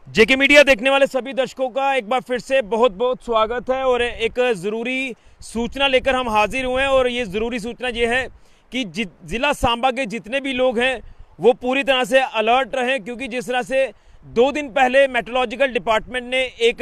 जेके media देखने वाले सभी दर्शकों का एक बार फिर से बहुत बहुत स्वागत है। और एक ज़रूरी सूचना लेकर हम हाजिर हुए हैं और ये ज़रूरी सूचना ये है कि ज़िला सांबा के जितने भी लोग हैं वो पूरी तरह से अलर्ट रहें, क्योंकि जिस तरह से 2 दिन पहले मेट्रोलॉजिकल डिपार्टमेंट ने एक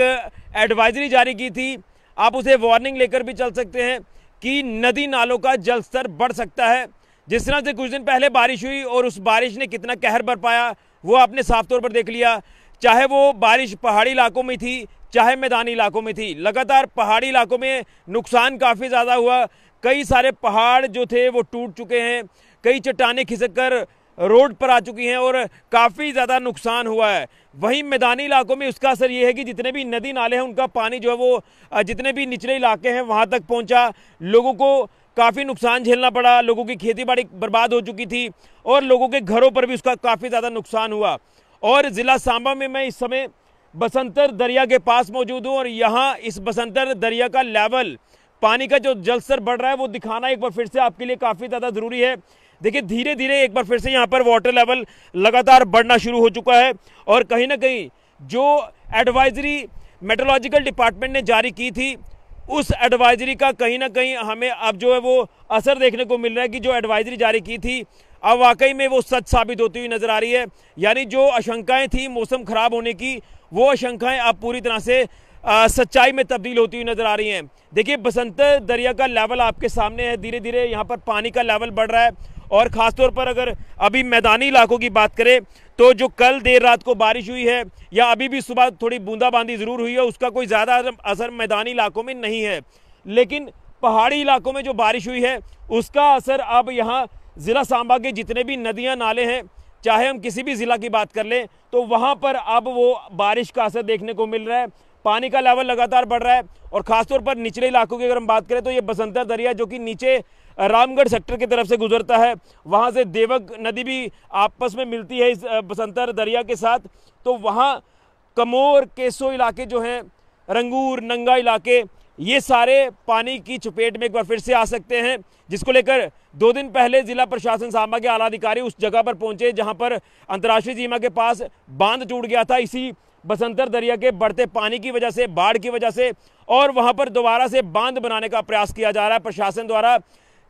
एडवाइजरी जारी की थी, आप उसे वार्निंग लेकर भी चल सकते हैं कि नदी नालों का जल स्तर बढ़ सकता है। जिस तरह से कुछ दिन पहले बारिश हुई और उस बारिश ने कितना कहर बरपाया वो आपने साफ तौर पर देख लिया। चाहे वो बारिश पहाड़ी इलाकों में थी चाहे मैदानी इलाकों में थी, लगातार पहाड़ी इलाकों में नुकसान काफ़ी ज़्यादा हुआ। कई सारे पहाड़ जो थे वो टूट चुके हैं, कई चट्टानें खिसक कर रोड पर आ चुकी हैं और काफ़ी ज़्यादा नुकसान हुआ है। वहीं मैदानी इलाकों में उसका असर ये है कि जितने भी नदी नाले हैं उनका पानी जो है वो जितने भी निचले इलाके हैं वहाँ तक पहुँचा, लोगों को काफ़ी नुकसान झेलना पड़ा, लोगों की खेती बाड़ी बर्बाद हो चुकी थी और लोगों के घरों पर भी उसका काफ़ी ज़्यादा नुकसान हुआ। और ज़िला सांबा में मैं इस समय बसंतर दरिया के पास मौजूद हूँ और यहाँ इस बसंतर दरिया का लेवल, पानी का जो जल स्तर बढ़ रहा है वो दिखाना एक बार फिर से आपके लिए काफ़ी ज़्यादा ज़रूरी है। देखिए धीरे धीरे एक बार फिर से यहाँ पर वाटर लेवल लगातार बढ़ना शुरू हो चुका है और कहीं ना कहीं जो एडवाइजरी मेट्रोलॉजिकल डिपार्टमेंट ने जारी की थी उस एडवाइजरी का कहीं ना कहीं हमें अब जो है वो असर देखने को मिल रहा है कि जो एडवाइजरी जारी की थी अब वाकई में वो सच साबित होती हुई नजर आ रही है। यानी जो आशंकाएं थी मौसम खराब होने की, वो आशंकाएं अब पूरी तरह से सच्चाई में तब्दील होती हुई नजर आ रही हैं। देखिए बसंतर दरिया का लेवल आपके सामने है, धीरे धीरे यहाँ पर पानी का लेवल बढ़ रहा है और ख़ासतौर पर अगर अभी मैदानी इलाकों की बात करें तो जो कल देर रात को बारिश हुई है या अभी भी सुबह थोड़ी बूंदाबांदी ज़रूर हुई है, उसका कोई ज़्यादा असर मैदानी इलाकों में नहीं है, लेकिन पहाड़ी इलाकों में जो बारिश हुई है उसका असर अब यहाँ ज़िला सांबा के जितने भी नदियाँ नाले हैं, चाहे हम किसी भी ज़िला की बात कर लें, तो वहाँ पर अब वो बारिश का असर देखने को मिल रहा है। पानी का लेवल लगातार बढ़ रहा है और ख़ासतौर पर निचले इलाकों की अगर हम बात करें तो ये बसंतर दरिया जो कि नीचे रामगढ़ सेक्टर की तरफ से गुजरता है, वहाँ से देवक नदी भी आपस में मिलती है इस बसंतर दरिया के साथ, तो वहाँ कमोर केसो इलाके जो हैं, रंगूर नंगा इलाके, ये सारे पानी की चपेट में एक बार फिर से आ सकते हैं, जिसको लेकर 2 दिन पहले जिला प्रशासन सांबा के आला अधिकारी उस जगह पर पहुंचे जहां पर अंतर्राष्ट्रीय सीमा के पास बांध टूट गया था इसी बसंतर दरिया के बढ़ते पानी की वजह से, बाढ़ की वजह से, और वहां पर दोबारा से बांध बनाने का प्रयास किया जा रहा है प्रशासन द्वारा,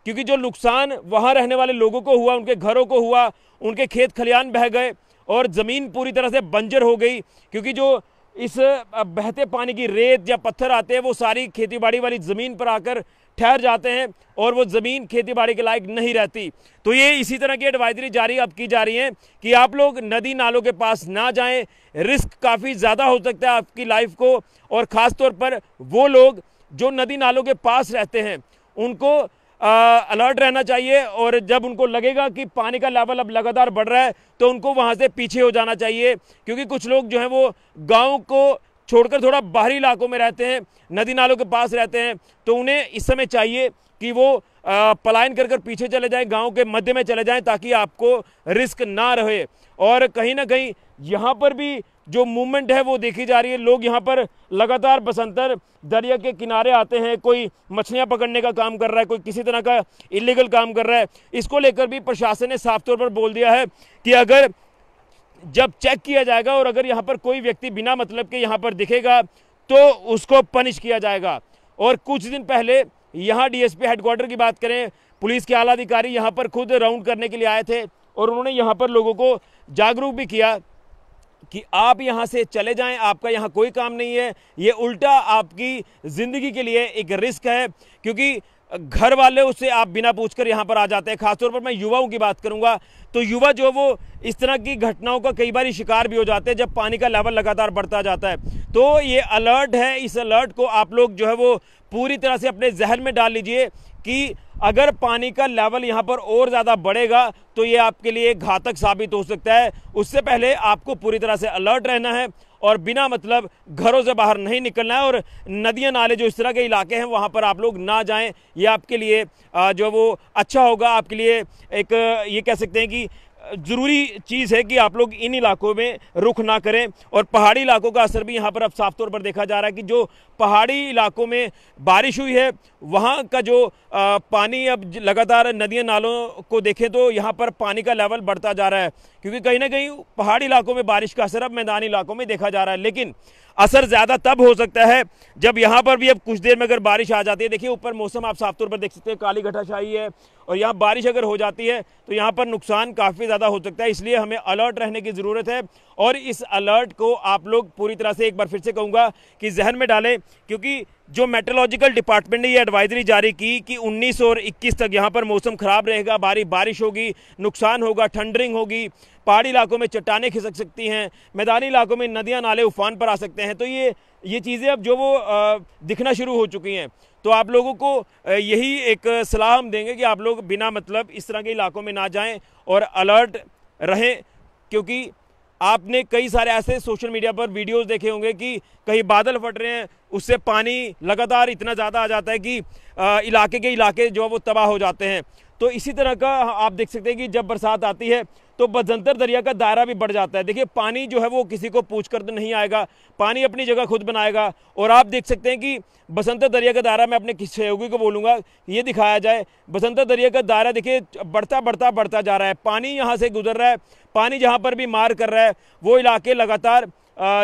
क्योंकि जो नुकसान वहां रहने वाले लोगों को हुआ, उनके घरों को हुआ, उनके खेत खलियान बह गए और ज़मीन पूरी तरह से बंजर हो गई, क्योंकि जो इस बहते पानी की रेत या पत्थर आते हैं वो सारी खेतीबाड़ी वाली ज़मीन पर आकर ठहर जाते हैं और वो ज़मीन खेतीबाड़ी के लायक नहीं रहती। तो ये इसी तरह की एडवाइजरी जारी अब की जा रही है कि आप लोग नदी नालों के पास ना जाएं, रिस्क काफ़ी ज़्यादा हो सकता है आपकी लाइफ को, और ख़ास तौर पर वो लोग जो नदी नालों के पास रहते हैं उनको अलर्ट रहना चाहिए और जब उनको लगेगा कि पानी का लेवल अब लगातार बढ़ रहा है तो उनको वहाँ से पीछे हो जाना चाहिए, क्योंकि कुछ लोग जो हैं वो गाँव को छोड़कर थोड़ा बाहरी इलाकों में रहते हैं, नदी नालों के पास रहते हैं, तो उन्हें इस समय चाहिए कि वो पलायन कर कर पीछे चले जाएं, गांव के मध्य में चले जाएं, ताकि आपको रिस्क ना रहे। और कहीं ना कहीं यहाँ पर भी जो मूवमेंट है वो देखी जा रही है, लोग यहाँ पर लगातार बसंतर दरिया के किनारे आते हैं, कोई मछलियाँ पकड़ने का काम कर रहा है, कोई किसी तरह का इलीगल काम कर रहा है। इसको लेकर भी प्रशासन ने साफ तौर पर बोल दिया है कि अगर जब चेक किया जाएगा और अगर यहाँ पर कोई व्यक्ति बिना मतलब के यहाँ पर दिखेगा तो उसको पनिश किया जाएगा। और कुछ दिन पहले यहाँ डीएसपी हेडक्वार्टर की बात करें, पुलिस के आला अधिकारी यहाँ पर खुद राउंड करने के लिए आए थे और उन्होंने यहाँ पर लोगों को जागरूक भी किया कि आप यहाँ से चले जाएं, आपका यहाँ कोई काम नहीं है, ये उल्टा आपकी ज़िंदगी के लिए एक रिस्क है, क्योंकि घर वाले उससे आप बिना पूछकर यहाँ पर आ जाते हैं। खासतौर पर मैं युवाओं की बात करूँगा तो युवा जो वो इस तरह की घटनाओं का कई बार शिकार भी हो जाते हैं जब पानी का लेवल लगातार बढ़ता जाता है। तो ये अलर्ट है, इस अलर्ट को आप लोग जो है वो पूरी तरह से अपने जहन में डाल लीजिए कि अगर पानी का लेवल यहाँ पर और ज़्यादा बढ़ेगा तो ये आपके लिए घातक साबित हो सकता है। उससे पहले आपको पूरी तरह से अलर्ट रहना है और बिना मतलब घरों से बाहर नहीं निकलना है, और नदियाँ नाले जो इस तरह के इलाके हैं वहाँ पर आप लोग ना जाएं। ये आपके लिए जो वो अच्छा होगा, आपके लिए एक ये कह सकते हैं कि ज़रूरी चीज़ है कि आप लोग इन इलाकों में रुख ना करें। और पहाड़ी इलाकों का असर भी यहाँ पर अब साफ तौर पर देखा जा रहा है कि जो पहाड़ी इलाकों में बारिश हुई है वहाँ का जो पानी अब लगातार नदियों नालों को देखें तो यहाँ पर पानी का लेवल बढ़ता जा रहा है, क्योंकि कहीं ना कहीं पहाड़ी इलाकों में बारिश का असर अब मैदानी इलाकों में देखा जा रहा है। लेकिन असर ज़्यादा तब हो सकता है जब यहाँ पर भी अब कुछ देर में अगर बारिश आ जाती है। देखिए ऊपर मौसम आप साफ तौर पर देख सकते हैं, काली घटाछाई है और यहाँ बारिश अगर हो जाती है तो यहाँ पर नुकसान काफ़ी ज़्यादा हो सकता है। इसलिए हमें अलर्ट रहने की ज़रूरत है और इस अलर्ट को आप लोग पूरी तरह से एक बार फिर से कहूँगा कि जहन में डालें, क्योंकि जो मेट्रोलॉजिकल डिपार्टमेंट ने ये एडवाइजरी जारी की कि 19 और 21 तक यहाँ पर मौसम ख़राब रहेगा, बारिश होगी, नुकसान होगा, ठंडरिंग होगी, पहाड़ी इलाकों में चट्टानें खिसक सकती हैं, मैदानी इलाकों में नदियाँ नाले उफान पर आ सकते हैं। तो ये चीज़ें अब जो वो दिखना शुरू हो चुकी हैं। तो आप लोगों को यही एक सलाह हम देंगे कि आप लोग बिना मतलब इस तरह के इलाकों में ना जाएं और अलर्ट रहें, क्योंकि आपने कई सारे ऐसे सोशल मीडिया पर वीडियोस देखे होंगे कि कहीं बादल फट रहे हैं, उससे पानी लगातार इतना ज़्यादा आ जाता है कि इलाके के इलाके जो है वो तबाह हो जाते हैं। तो इसी तरह का आप देख सकते हैं कि जब बरसात आती है तो बसंतर दरिया का दायरा भी बढ़ जाता है। देखिए पानी जो है वो किसी को पूछ कर तो नहीं आएगा, पानी अपनी जगह खुद बनाएगा। और आप देख सकते हैं कि बसंतर दरिया का दायरा, मैं अपने किसी सहयोगी को बोलूँगा ये दिखाया जाए, बसंतर दरिया का दायरा देखिए बढ़ता जा रहा है, पानी यहाँ से गुजर रहा है, पानी जहाँ पर भी मार कर रहा है वो इलाके लगातार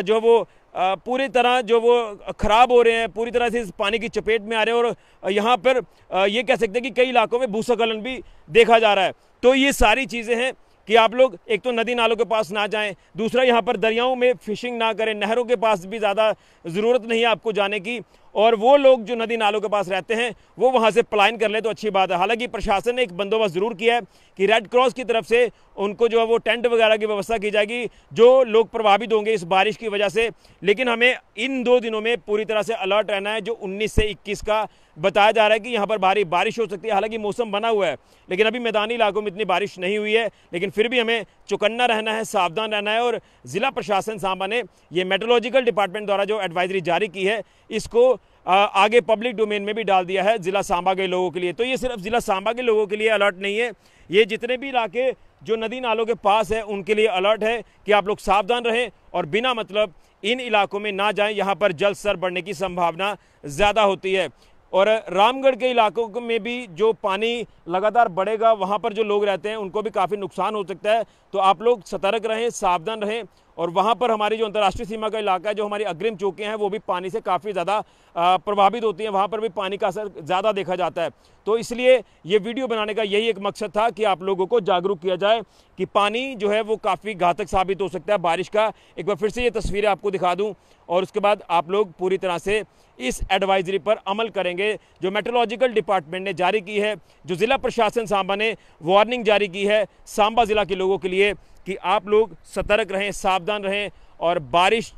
जो वो पूरी तरह जो वो ख़राब हो रहे हैं, पूरी तरह से इस पानी की चपेट में आ रहे हैं। और यहाँ पर ये कह सकते हैं कि कई इलाकों में भूस्खलन भी देखा जा रहा है। तो ये सारी चीज़ें हैं कि आप लोग एक तो नदी नालों के पास ना जाएं, दूसरा यहाँ पर दरियाओं में फिशिंग ना करें, नहरों के पास भी ज़्यादा ज़रूरत नहीं है आपको जाने की। और वो लोग जो नदी नालों के पास रहते हैं वो वहाँ से पलायन कर ले तो अच्छी बात है। हालांकि प्रशासन ने एक बंदोबस्त ज़रूर किया है कि रेड क्रॉस की तरफ से उनको जो है वो टेंट वगैरह की व्यवस्था की जाएगी जो लोग प्रभावित होंगे इस बारिश की वजह से। लेकिन हमें इन 2 दिनों में पूरी तरह से अलर्ट रहना है। जो 19 से 21 का बताया जा रहा है कि यहाँ पर भारी बारिश हो सकती है। हालांकि मौसम बना हुआ है लेकिन अभी मैदानी इलाकों में इतनी बारिश नहीं हुई है, लेकिन फिर भी हमें चौकन्ना रहना है, सावधान रहना है। और ज़िला प्रशासन सांबा ने ये मेट्रोलॉजिकल डिपार्टमेंट द्वारा जो एडवाइजरी जारी की है इसको आगे पब्लिक डोमेन में भी डाल दिया है ज़िला सांबा के लोगों के लिए। तो ये सिर्फ ज़िला सांबा के लोगों के लिए अलर्ट नहीं है, ये जितने भी इलाके जो नदी नालों के पास है उनके लिए अलर्ट है कि आप लोग सावधान रहें और बिना मतलब इन इलाकों में ना जाएं, यहाँ पर जल स्तर बढ़ने की संभावना ज़्यादा होती है। और रामगढ़ के इलाकों में भी जो पानी लगातार बढ़ेगा वहाँ पर जो लोग रहते हैं उनको भी काफ़ी नुकसान हो सकता है। तो आप लोग सतर्क रहें, सावधान रहें। और वहाँ पर हमारी जो अंतर्राष्ट्रीय सीमा का इलाका है, जो हमारी अग्रिम चौकियाँ हैं वो भी पानी से काफ़ी ज़्यादा प्रभावित होती हैं, वहाँ पर भी पानी का असर ज़्यादा देखा जाता है। तो इसलिए ये वीडियो बनाने का यही एक मकसद था कि आप लोगों को जागरूक किया जाए कि पानी जो है वो काफ़ी घातक साबित हो सकता है बारिश का। एक बार फिर से ये तस्वीरें आपको दिखा दूँ और उसके बाद आप लोग पूरी तरह से इस एडवाइजरी पर अमल करेंगे जो मेट्रोलॉजिकल डिपार्टमेंट ने जारी की है, जो ज़िला प्रशासन सांबा ने वार्निंग जारी की है सांबा ज़िला के लोगों के लिए कि आप लोग सतर्क रहें, सावधान रहें। और बारिश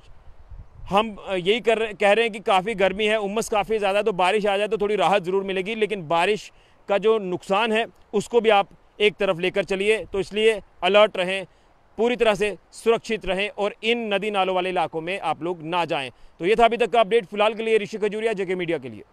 हम यही कह रहे हैं कि काफ़ी गर्मी है, उमस काफ़ी ज़्यादा है, तो बारिश आ जाए तो थोड़ी राहत ज़रूर मिलेगी, लेकिन बारिश का जो नुकसान है उसको भी आप एक तरफ लेकर चलिए। तो इसलिए अलर्ट रहें, पूरी तरह से सुरक्षित रहें और इन नदी नालों वाले इलाकों में आप लोग ना जाएं। तो ये था अभी तक का अपडेट। फिलहाल के लिए ऋषि खजूरिया, जेके मीडिया के लिए।